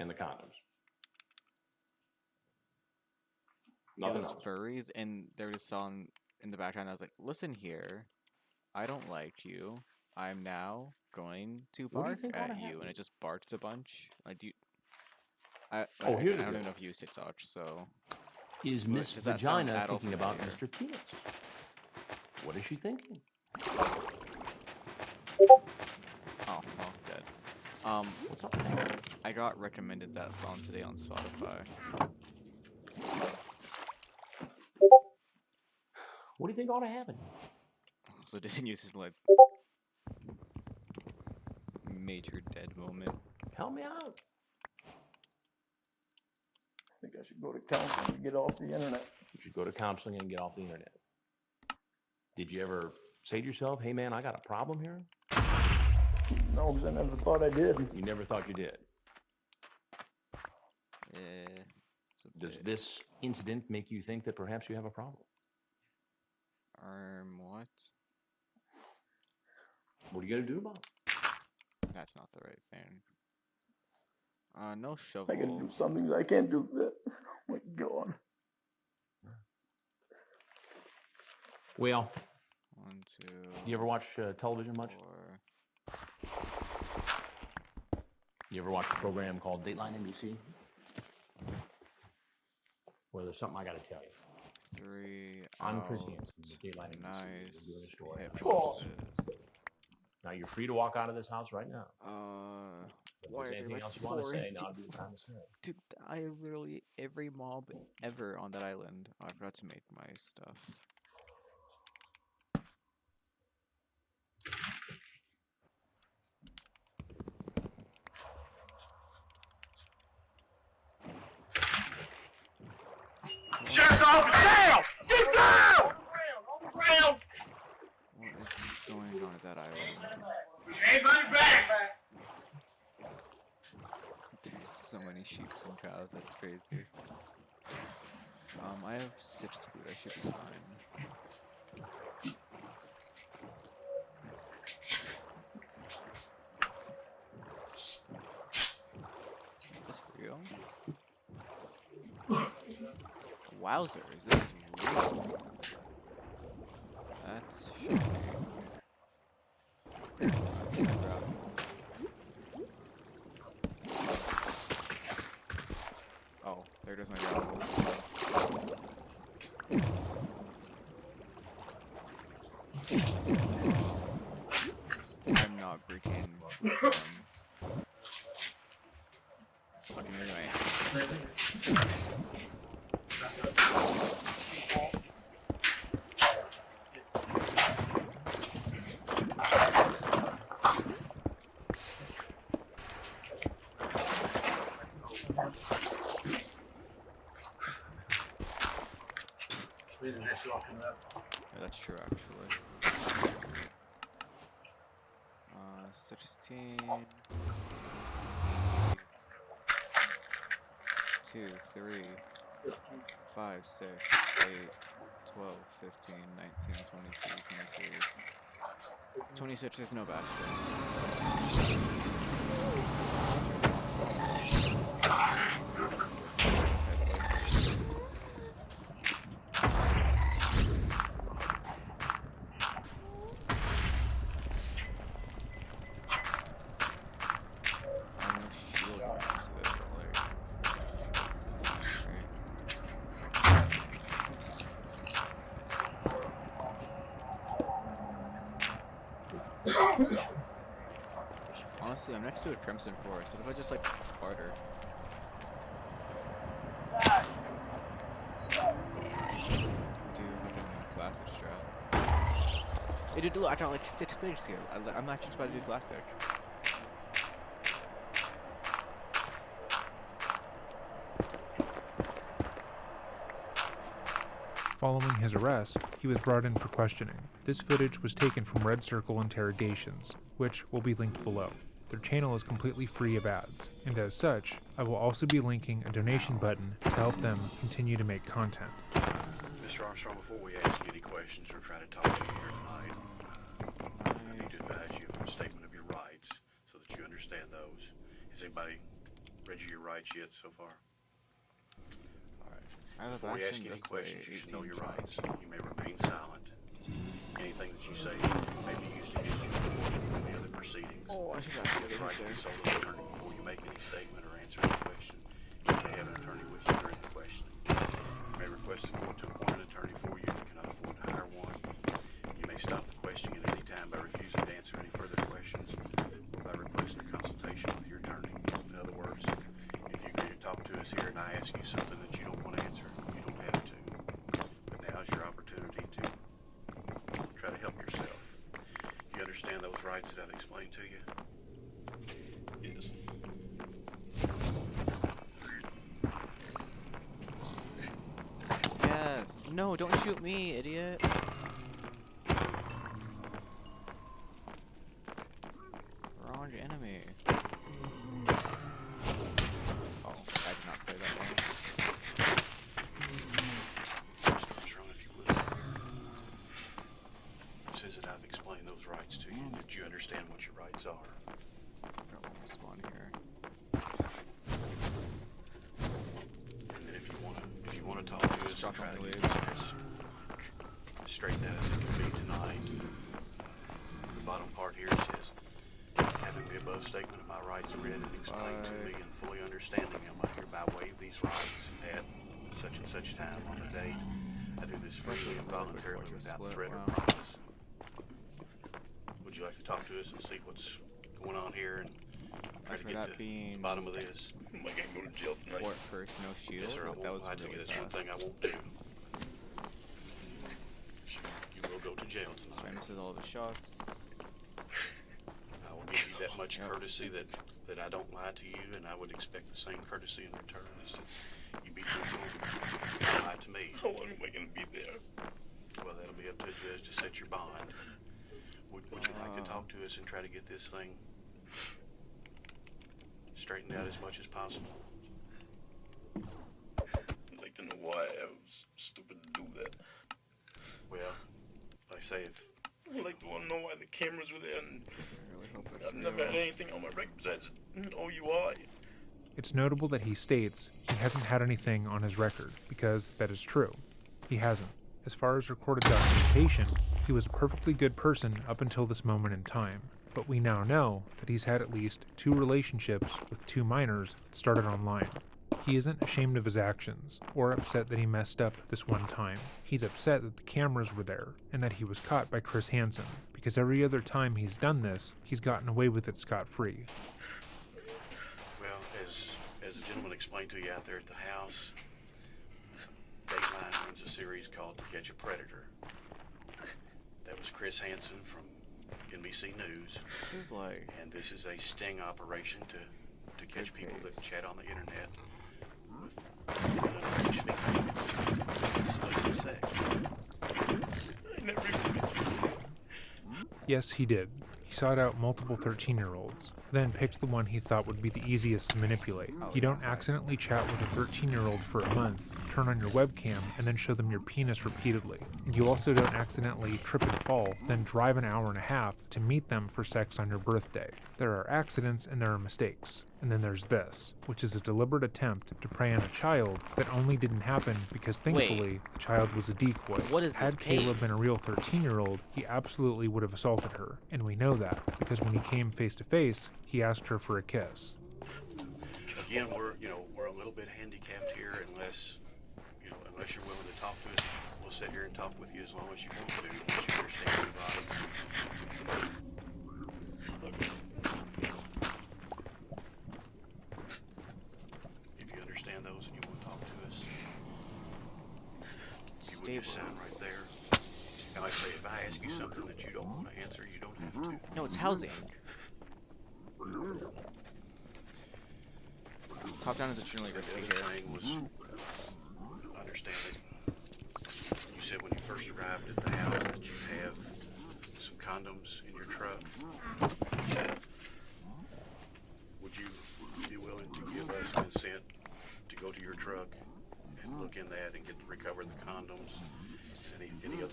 and the condoms. Nothing else. Furries, and there was a song in the background. I was like, "Listen here, I don't like you. I'm now going to bark at you," and it just barked a bunch. I don't even know if you use TikTok, so. Is Miss Vagina thinking about Mr. Penis? What is she thinking? Oh, dead. What's up? I got recommended that song today on Spotify. What do you think ought to happen? So didn't use it like major dead moment. Help me out. I think I should go to counseling and get off the internet. You should go to counseling and get off the internet. Did you ever say to yourself, hey man, I got a problem here? No, because I never thought I did. You never thought you did? Does this incident make you think that perhaps you have a problem? What? What are you going to do about it? That's not the right thing. No shovel. I can do some things I can't do that. Oh my God. Well, 1, 2. You ever watch television much? 4. You ever watch a program called Dateline NBC? Well, there's something I got to tell you. 3. I'm Chris Hansen, Dateline NBC. Nice. Doing a story. Oh. Now you're free to walk out of this house right now. If Why there's anything else you want to say, now would be the time to say. Dude, I literally every mob ever on that island. Oh, I forgot to make my stuff. Sheriff's office down! Get down! What is going on at that island? Hands on your back! There's so many sheep and cows, that's crazy. I have 6 food, I should be fine. Is this real? Wowzers, this is real. That's shocking. Oh, there goes my gravel. I'm not breaking. Fucking anyway. Yeah, that's true, actually. 16. 2, 3, 5, 6, 8, 12, 15, 19, 22, 23. 26 is no bastion. Honestly, I'm next to a Crimson Forest. What if I just like barter? Do fucking classic strats. Hey, dude, look, I got like 6 players here. I'm actually just about to do classic. Following his arrest, he was brought in for questioning. This footage was taken from Red Circle interrogations, which will be linked below. Their channel is completely free of ads, and as such, I will also be linking a donation button to help them continue to make content. Mr. Armstrong, before we ask you any questions or try to talk to you here tonight, I need to advise you of a statement of your rights so that you understand those. Has anybody read you your rights yet so far? I have Before we ask action you any this way, questions, you should know 18 your rights. jumps. You may remain silent. Anything that you say may be used against you in the other proceedings. Oh, I should You actually have the get right to there. consult an attorney before you make any statement or answer any question. You may have an attorney with you during the questioning. You may request the court to appoint an attorney for you if you cannot afford to hire one. You may stop the questioning at any time by refusing to answer any further questions or by requesting a consultation with your attorney. In other words, if you agree to talk to us here and I ask you something that you don't want to answer, you don't have to. But now's your opportunity to try to help yourself. You understand those rights that I've explained to you? Yes. Yes. No, don't shoot me, idiot. Wrong enemy. Oh, I did not play that well. What's wrong if you would? It says that I've explained those rights to you, that you understand what your rights are. I don't want to spawn here. And then if you wanna talk to us, Drop try on to the get waves. this straightened out as it can be tonight. The bottom part here says, having the above statement of my rights read and explained to me and fully understanding them, I hereby waive these rights at such and such time on the date. I do this freely and voluntarily without threat or promise. Would you like to talk to us and see what's going on here and try to For get that to being the bottom of this? Am I gonna go to jail tonight? Fort first, no shield. Yes, sir. Oh, that was I tell you, really that's one fast. thing I won't do. You will go to jail So I tonight. misses all the shots. I will give you that much courtesy that I don't lie to you, and I would expect the same courtesy in return as to you be truthful and lie to me. How long am I gonna be there? Well, that'll be up to the judge to set your bond. Would you like to talk to us and try to get this thing straightened out as much as possible? I'd like to know why I was stupid to do that. Well, like I say, if I'd like to want to know why the cameras were there, and I really hope that's I've never had real. anything on my record besides an OUI. It's notable that he states he hasn't had anything on his record, because that is true. He hasn't. As far as recorded documentation, he was a perfectly good person up until this moment in time. But we now know that he's had at least 2 relationships with 2 minors that started online. He isn't ashamed of his actions, or upset that he messed up this one time. He's upset that the cameras were there, and that he was caught by Chris Hansen, because every other time he's done this, he's gotten away with it scot-free. Well, as the gentleman explained to you out there at the house, Dateline runs a series called To Catch a Predator. That was Chris Hansen from NBC News. This is like And this is a sting operation to catch people that chat on the internet with an underage female. Solicit sex. I never even met you. Yes, he did. He sought out multiple 13-year-olds, then picked the one he thought would be the easiest to manipulate. You don't accidentally chat with a 13-year-old for a month, turn on your webcam, and then show them your penis repeatedly. And you also don't accidentally trip and fall, then drive an hour and a half to meet them for sex on your birthday. There are accidents and there are mistakes. And then there's this, which is a deliberate attempt to prey on a child that only didn't happen because thankfully the child was a decoy. What is Had this Caleb been a pace? real 13-year-old, he absolutely would have assaulted her. And we know that, because when he came face to face, he asked her for a kiss. Again, we're a little bit handicapped here unless you're willing to talk to us. We'll sit here and talk with you as long as you want to, once you understand your rights. If you understand those and you want to talk to us, you would just sign right there. And like I say, if I ask you something that you don't want to answer, you don't have to. no, it's housing. Top down is extremely The risky other here. thing was, understand that you said when you first arrived at the house that you have some condoms in your truck. Would you be willing to give us consent to go to your truck and look in that and recover the condoms? Do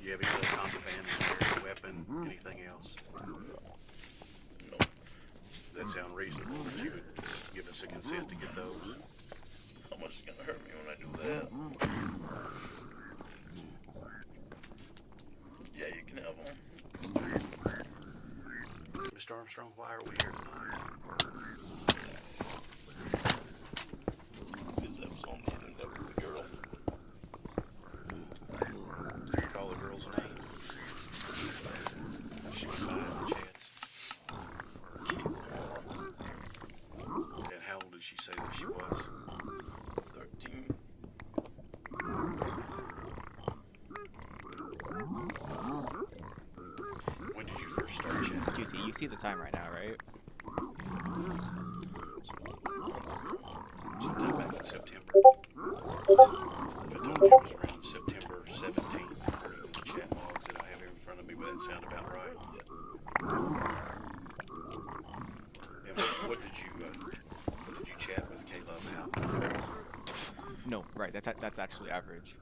you have any other contraband in there, a weapon, anything else? No. Does that sound reasonable that you would give us a consent to get those? How much is it gonna hurt me when I do that? Yeah, you can have them. Mr. Armstrong, why are we here tonight? Because I was on the internet with the girl. Do you recall the girl's name? She went by in the chats. And how old did she say that she was? 13. When did you first start chatting? QT, you see the time right now, right? Sometime back in September. If I told you it was around September 17th, according to the chat logs that I have here in front of me, would that sound about right? And what did you chat with Kayla about? No, right. That's actually average.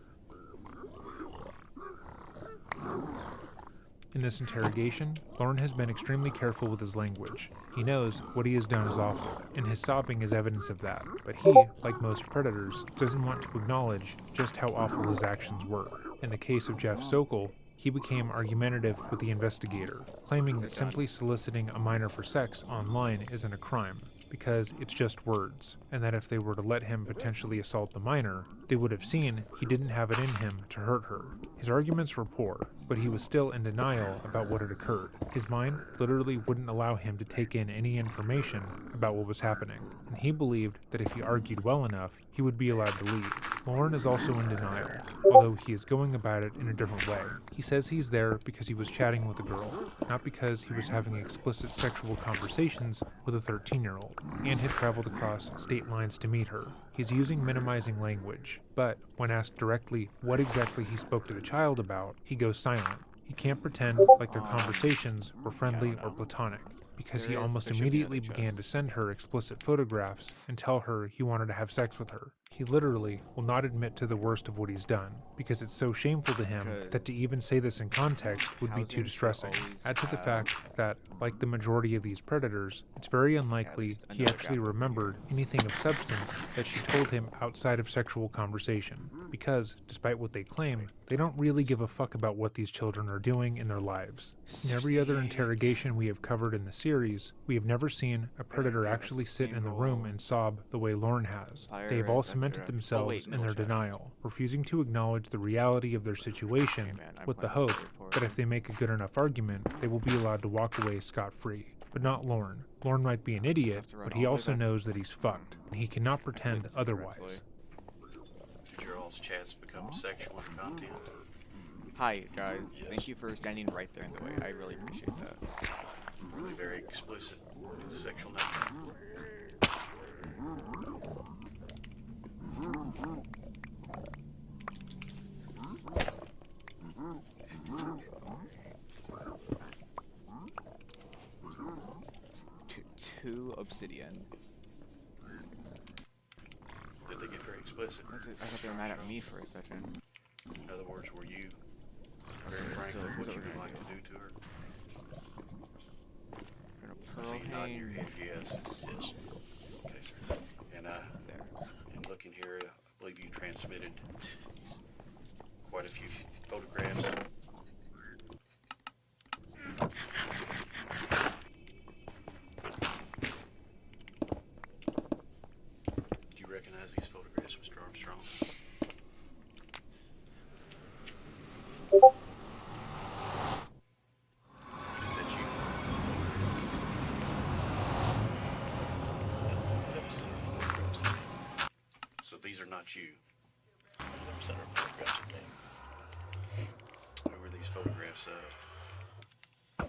In this interrogation, Lauren has been extremely careful with his language. He knows what he has done is awful, and his sobbing is evidence of that. But he, like most predators, doesn't want to acknowledge just how awful his actions were. In the case of Jeff Sokol, he became argumentative with the investigator, claiming that simply soliciting a minor for sex online isn't a crime, because it's just words, and that if they were to let him potentially assault the minor, they would have seen he didn't have it in him to hurt her. His arguments were poor, but he was still in denial about what had occurred. His mind literally wouldn't allow him to take in any information about what was happening, and he believed that if he argued well enough, he would be allowed to leave. Lauren is also in denial, although he is going about it in a different way. He says he's there because he was chatting with a girl, not because he was having explicit sexual conversations with a 13-year-old, and had traveled across state lines to meet her. He's using minimizing language, but when asked directly what exactly he spoke to the child about, he goes silent. He can't pretend like their conversations were friendly or platonic, because he almost immediately began to send her explicit photographs and tell her he wanted to have sex with her. He literally will not admit to the worst of what he's done, because it's so shameful to him that to even say this in context would be too distressing. Add to the fact that, like the majority of these predators, it's very unlikely he actually remembered anything of substance that she told him outside of sexual conversation, because, despite what they claim, they don't really give a fuck about what these children are doing in their lives. In every other interrogation we have covered in the series, we have never seen a predator actually sit in the room and sob the way Lauren has. They have all cemented themselves in their denial, refusing to acknowledge the reality of their situation, with the hope that if they make a good enough argument, they will be allowed to walk away scot-free. But not Lauren. Lauren might be an idiot, but he also knows that he's fucked, and he cannot pretend otherwise. Did your all's chats become sexual in content? Hi, guys. Thank you for standing right there in the way. I really appreciate that. Were they very explicit in sexual nature? Two obsidian. Did they get very explicit? I thought they were mad at me for a second. In other words, were you very frank with what you would like to do to her? I see you nodding your head, yes. Yes. Okay, sir. And in looking here, I believe you transmitted quite a few photographs. Do you recognize these photographs, Mr. Armstrong? Is that you? Never seen her photographs of me. So these are not you. Never seen her photographs of me. Who were these photographs of? I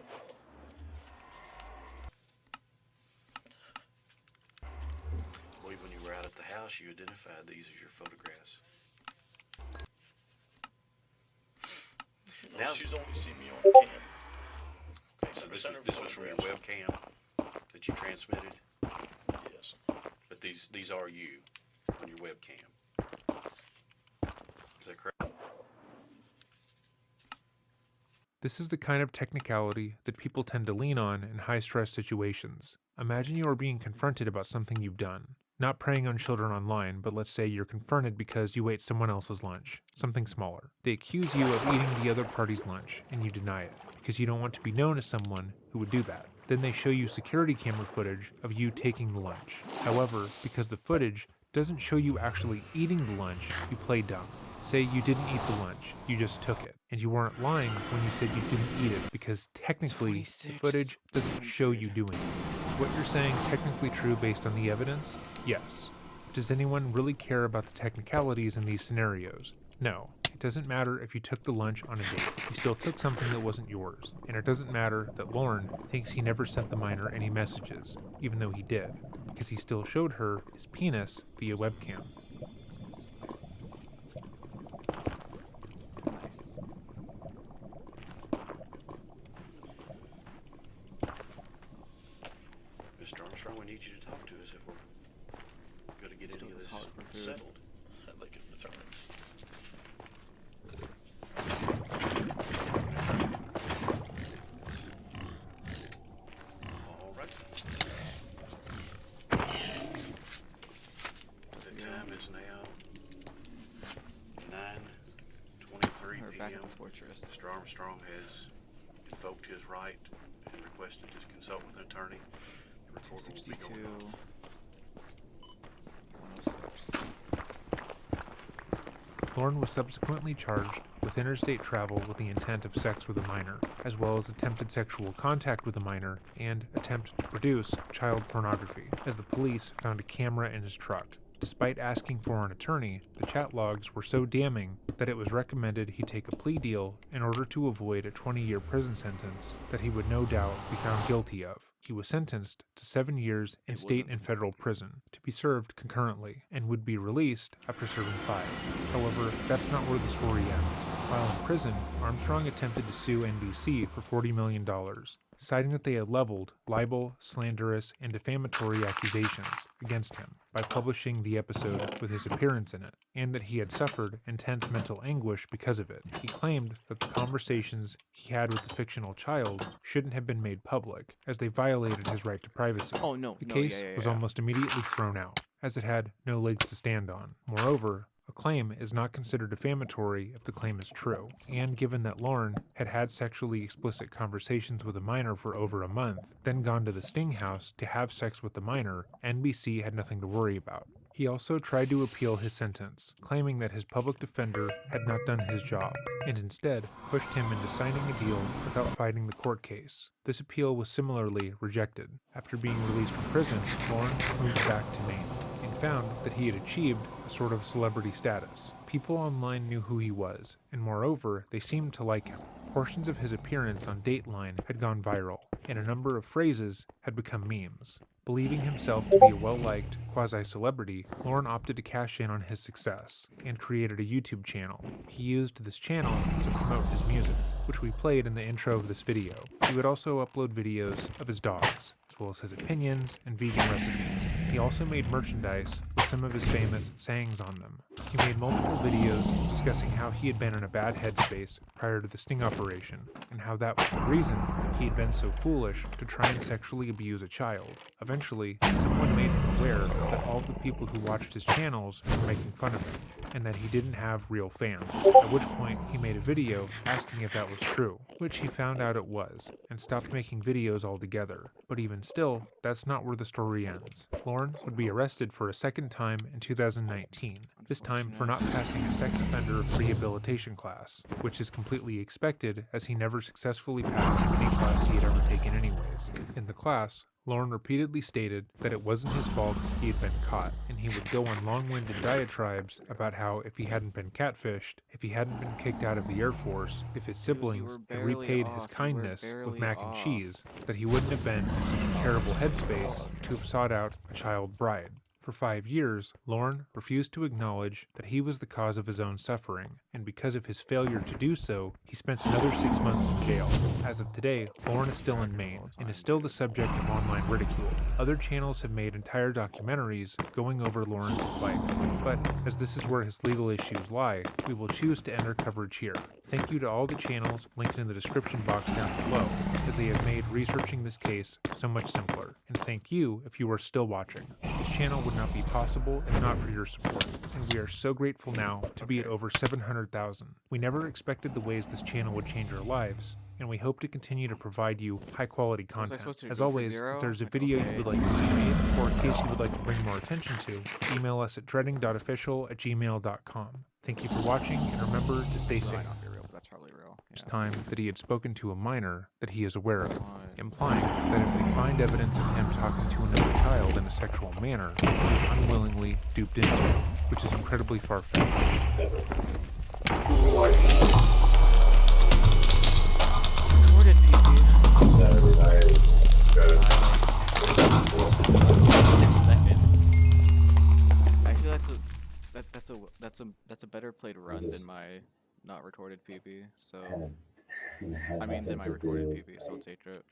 believe when you were out at the house, you identified these as your photographs. No, Now- she's only seen me on cam. Okay, so this was from your webcam that you transmitted, Yes. but these are you on your webcam. Is that correct? This is the kind of technicality that people tend to lean on in high-stress situations. Imagine you are being confronted about something you've done. Not preying on children online, but let's say you're confronted because you ate someone else's lunch, something smaller. They accuse you of eating the other party's lunch, and you deny it, because you don't want to be known as someone who would do that. Then they show you security camera footage of you taking the lunch. However, because the footage doesn't show you actually eating the lunch, you play dumb. Say you didn't eat the lunch, you just took it. And you weren't lying when you said you didn't eat it, because technically the footage doesn't show you doing it. Is what you're saying technically true based on the evidence? Yes. Does anyone really care about the technicalities in these scenarios? No. It doesn't matter if you took the lunch on a date. You still took something that wasn't yours. And it doesn't matter that Lauren thinks he never sent the minor any messages, even though he did, because he still showed her his penis via webcam. Nice. Mr. Armstrong, we need you to talk to us if we're going to get any of this settled. I'd like it returned. All right. The time is now 9:23 We're back at p.m. the fortress. Mr. Armstrong has invoked his right and requested to consult with an attorney. The recorder will be 62. going off. 106. Lauren was subsequently charged with interstate travel with the intent of sex with a minor, as well as attempted sexual contact with a minor and attempt to produce child pornography, as the police found a camera in his truck. Despite asking for an attorney, the chat logs were so damning that it was recommended he take a plea deal in order to avoid a 20-year prison sentence that he would no doubt be found guilty of. He was sentenced to 7 years in state and federal prison to be served concurrently and would be released after serving 5. However, that's not where the story ends. While in prison, Armstrong attempted to sue NBC for $40 million, citing that they had leveled libel, slanderous, and defamatory accusations against him by publishing the episode with his appearance in it, and that he had suffered intense mental anguish because of it. He claimed that the conversations he had with the fictional child shouldn't have been made public, as they violated his right to privacy. Oh, no. The no, case yeah. was almost immediately thrown out, as it had no legs to stand on. Moreover, a claim is not considered defamatory if the claim is true, and given that Lauren had had sexually explicit conversations with a minor for over a month, then gone to the Sting house to have sex with the minor, NBC had nothing to worry about. He also tried to appeal his sentence, claiming that his public defender had not done his job, and instead pushed him into signing a deal without fighting the court case. This appeal was similarly rejected. After being released from prison, Lauren moved back to Maine, and found that he had achieved a sort of celebrity status. People online knew who he was, and moreover, they seemed to like him. Portions of his appearance on Dateline had gone viral, and a number of phrases had become memes. Believing himself to be a well-liked quasi-celebrity, Lauren opted to cash in on his success, and created a YouTube channel. He used this channel to promote his music, which we played in the intro of this video. He would also upload videos of his dogs, as well as his opinions and vegan recipes. He also made merchandise with some of his famous sayings on them. He made multiple videos discussing how he had been in a bad headspace prior to the Sting operation, and how that was the reason he had been so foolish to try and sexually abuse a child. Eventually, someone made him aware that all the people who watched his channels were making fun of him, and that he didn't have real fans, at which point he made a video asking if that was true, which he found out it was, and stopped making videos altogether. But even still, that's not where the story ends. Lauren would be arrested for a second time in 2019, this time for not passing a sex offender rehabilitation class, which is completely expected as he never successfully passed any class he had ever taken anyways. In the class, Lauren repeatedly stated that it wasn't his fault he had been caught, and he would go on long-winded diatribes about how if he hadn't been catfished, if he hadn't been kicked out of the Air Force, if his siblings had repaid his kindness with mac and cheese, that he wouldn't have been in such a terrible headspace to have sought out a child bride. For 5 years, Lauren refused to acknowledge that he was the cause of his own suffering, and because of his failure to do so, he spent another 6 months in jail. As of today, Lauren is still in Maine, and is still the subject of online ridicule. Other channels have made entire documentaries going over Lauren's life, but as this is where his legal issues lie, we will choose to end our coverage here. Thank you to all the channels linked in the description box down below, as they have made researching this case so much simpler. And thank you if you are still watching. This channel would not be possible if not for your support, and we are so grateful now to be at over 700,000. We never expected the ways this channel would change our lives, and we hope to continue to provide you high-quality Was I content. supposed to As root for always, if zero? there's a Like, video okay. you would like to see made, or a case you would like to bring more attention to, email us at dreading.official@gmail.com. Thank you for watching, and remember to stay So that safe. might not be real, but that's probably real. It's Yeah. time that he had spoken to a minor that he is aware of, Why? implying that if they find evidence of him talking to another child in a sexual manner, he was unwillingly duped into it, which is incredibly far-fetched. It's recorded, PP. 10 seconds. I feel that's a better played run than my not recorded PP. So I mean than my recorded PP. So I'll take it.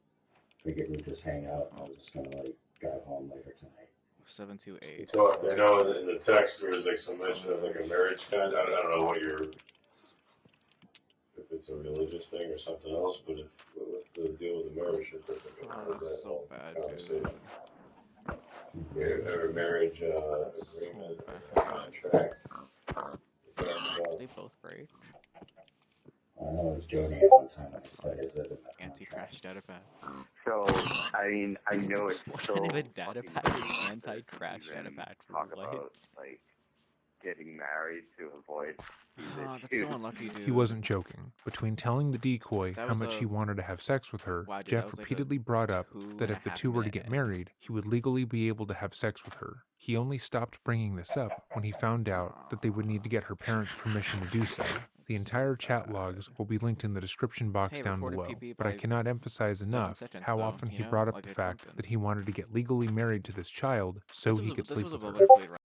Figured we'd just hang out. I was just gonna like drive home later tonight. 728. So I know in the text there was like some mention of like a marriage kind. I don't know what if it's a religious thing or something else, but what's the deal with the marriage certificate? Oh, that's so bad, dude. Conversation. Or marriage So agreement, bad. contract. Did they both break? I know it was Jody at one time. I said, "Is it a Anti-crash data pad. So, I mean, I know it's What so kind of a data fucking pad is weird anti-crash to data even pad for talk what? about, like, getting married to avoid these Oh, that's issues. so unlucky, dude. He wasn't joking. Between telling the decoy That how was much a- he wanted to have sex with her, Wow, dude, that Jeff was like a repeatedly brought up that if the 2.5 two were to minute get end. married, he would legally be able to have sex with her. He only stopped bringing this up when he found out that they would need to get her parents' permission to do so. The It's so entire chat bad. logs will be linked in the description box Hey, down recorded below, PP but I by cannot emphasize 7 enough seconds, how though, often you he know? brought up Like, the it's fact something. that he wanted to get legally married to this child so he could This sleep was a with her. well played run.